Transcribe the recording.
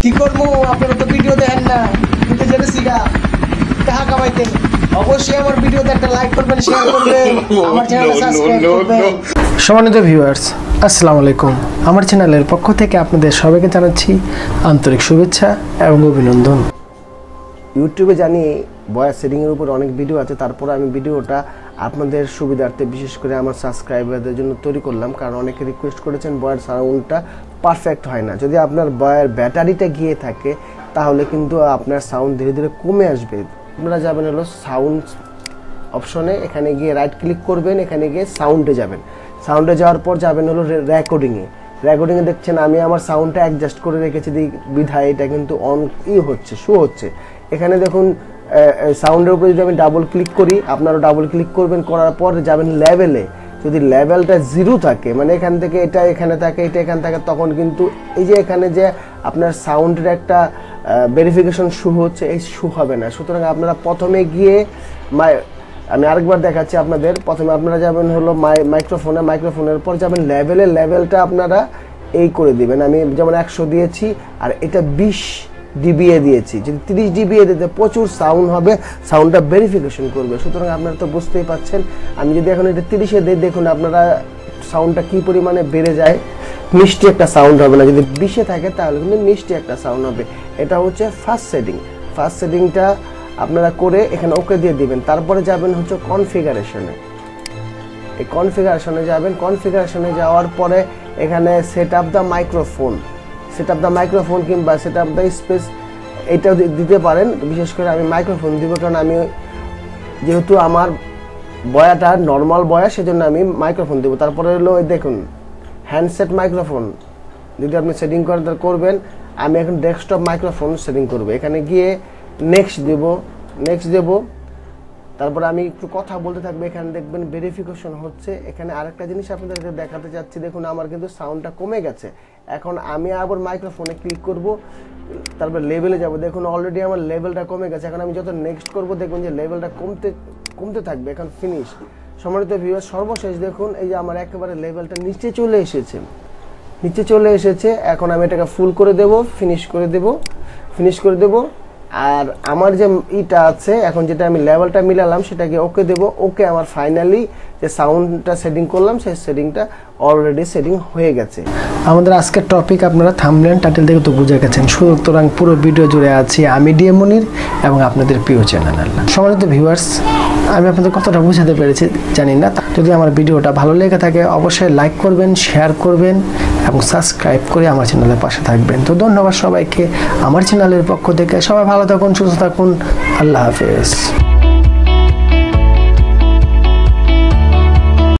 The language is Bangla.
কি করবো? আপনারা তো ভিডিও দেখেন না, কিন্তু জেনেছি গা টাকা কামাইতে। অবশ্যই আমার ভিডিওতে একটা লাইক করবেন, শেয়ার করবেন, আমার চ্যানেলটা সাবস্ক্রাইব করবেন। সম্মানিত ভিউয়ার্স, আসসালামু আলাইকুম। আমার চ্যানেলের পক্ষ থেকে আপনাদের সবাইকে জানাচ্ছি আন্তরিক শুভেচ্ছা এবং অভিনন্দন। ইউটিউবে জানি ভয়েস সেটিংয়ের উপর অনেক ভিডিও আছে, তারপর আমি ভিডিওটা আপনাদের সুবিধার্থে বিশেষ করে আমার সাবস্ক্রাইবারদের জন্য তৈরি করলাম, কারণ অনেকে রিকোয়েস্ট করেছেন ভয়ের সাউন্ডটা পারফেক্ট হয় না। যদি আপনার ভয়ের ব্যাটারিটা গিয়ে থাকে তাহলে কিন্তু আপনার সাউন্ড ধীরে ধীরে কমে আসবে। আপনারা যাবেন হলো সাউন্ড অপশনে, এখানে গিয়ে রাইট ক্লিক করবেন, এখানে গিয়ে সাউন্ডে যাবেন। সাউন্ডে যাওয়ার পর যাবেন হলো রেকর্ডিংয়ে দেখছেন আমি আমার সাউন্ডটা অ্যাডজাস্ট করে রেখেছি বিধায় এটা কিন্তু অন হচ্ছে, শো হচ্ছে। এখানে দেখুন সাউন্ডের উপরে যদি আমি ডাবল ক্লিক করি, আপনারা ডাবল ক্লিক করবেন, করার পর যাবেন লেভেলে। যদি লেভেলটা 0 থাকে, মানে এখান থেকে এটা এখানে থাকে, এটা এখানে থাকে, তখন কিন্তু এই যে এখানে যে আপনার সাউন্ডের একটা ভেরিফিকেশন শো হচ্ছে, এই শো হবে না। সুতরাং আপনারা প্রথমে গিয়ে আমি আরেকবার দেখাচ্ছি আপনাদের। প্রথমে আপনারা যাবেন হলো মাইক্রোফোনের পর যাবেন লেভেলটা আপনারা এই করে দিবেন। আমি যেমন 100 দিয়েছি, আর এটা 20 ডিবিএ দিয়েছি। যদি 30 ডিবিএ দিতে প্রচুর সাউন্ড হবে, সাউন্ডটা ভেরিফিকেশন করবে। সুতরাং আপনারা তো বুঝতেই পাচ্ছেন, আমি যদি এখন এটা 30-এ দিই, দেখুন আপনারা সাউন্ডটা কি পরিমাণে বেড়ে যায়। মিষ্টি একটা সাউন্ড হবে না। যদি 20-এ থাকে তাহলে কিন্তু মিষ্টি একটা সাউন্ড হবে। এটা হচ্ছে ফার্স্ট সেটিংটা আপনারা করে এখানে ওকে দিয়ে দিবেন। তারপরে যাবেন হচ্ছে কনফিগারেশনে। এই কনফিগারেশনে যাবেন। কনফিগারেশনে যাওয়ার পরে এখানে সেট আপ দ্য মাইক্রোফোন কিংবা সেট আপ দ্য স্পেস এটাও দিতে পারেন। বিশেষ করে আমি মাইক্রোফোন দিব, কারণ আমি যেহেতু আমার বয়াটা নর্মাল বয়া, সেজন্য আমি মাইক্রোফোন দিব। তারপরে হলো দেখুন হ্যান্ডসেট মাইক্রোফোন যদি আপনি সেটিং করবেন। আমি এখন ডেস্কটপ মাইক্রোফোন সেটিং করব। এখানে গিয়ে নেক্সট দেব। তারপরে আমি একটু কথা বলতে থাকবো। এখানে দেখবেন ভেরিফিকেশন হচ্ছে। এখানে আরেকটা জিনিস আপনাদেরকে দেখাতে চাচ্ছি, দেখুন আমার কিন্তু সাউন্ডটা কমে গেছে। এখন আমি আবার মাইক্রোফোনে ক্লিক করব, তারপর লেভেলে যাব। দেখুন অলরেডি আমার লেভেলটা কমে গেছে। এখন আমি যত নেক্সট করব দেখুন যে লেভেলটা কমতে থাকবে। এখন ফিনিশ। সম্মানিত ভিউয়ার, সর্বশেষ দেখুন এই যে আমার একেবারে লেভেলটা নিচে চলে এসেছে। এখন আমি এটাকে ফুল করে দেব, ফিনিশ করে দেব। আর আমার যে ইটা আছে, এখন যেটা আমি লেভেলটা মিলালাম সেটাকে ওকে দেব। ওকে, আমার ফাইনালি যে সাউন্ডটা সেটিং করলাম সেই সেটিংটা অলরেডি সেটিং হয়ে গেছে। আমাদের আজকের টপিক আপনারা থাম্বনেল টাইটেল থেকে তো বুঝে গেছেন। সুতরাং পুরো ভিডিও জুড়ে আছি আমি ডিএম মনির এবং আপনাদের প্রিয় চ্যানেল। সম্মানিত ভিউয়ার্স, আমি আপনাদের কতটা বোঝাতে পেরেছি জানি না। যদি আমার ভিডিওটা ভালো লেগে থাকে অবশ্যই লাইক করবেন, শেয়ার করবেন এবং সাবস্ক্রাইব করে আমার চ্যানেলের পাশে থাকবেন। তো ধন্যবাদ সবাইকে আমার চ্যানেলের পক্ষ থেকে। সবাই ভালো থাকুন, সুস্থ থাকুন। আল্লাহ হাফেজ।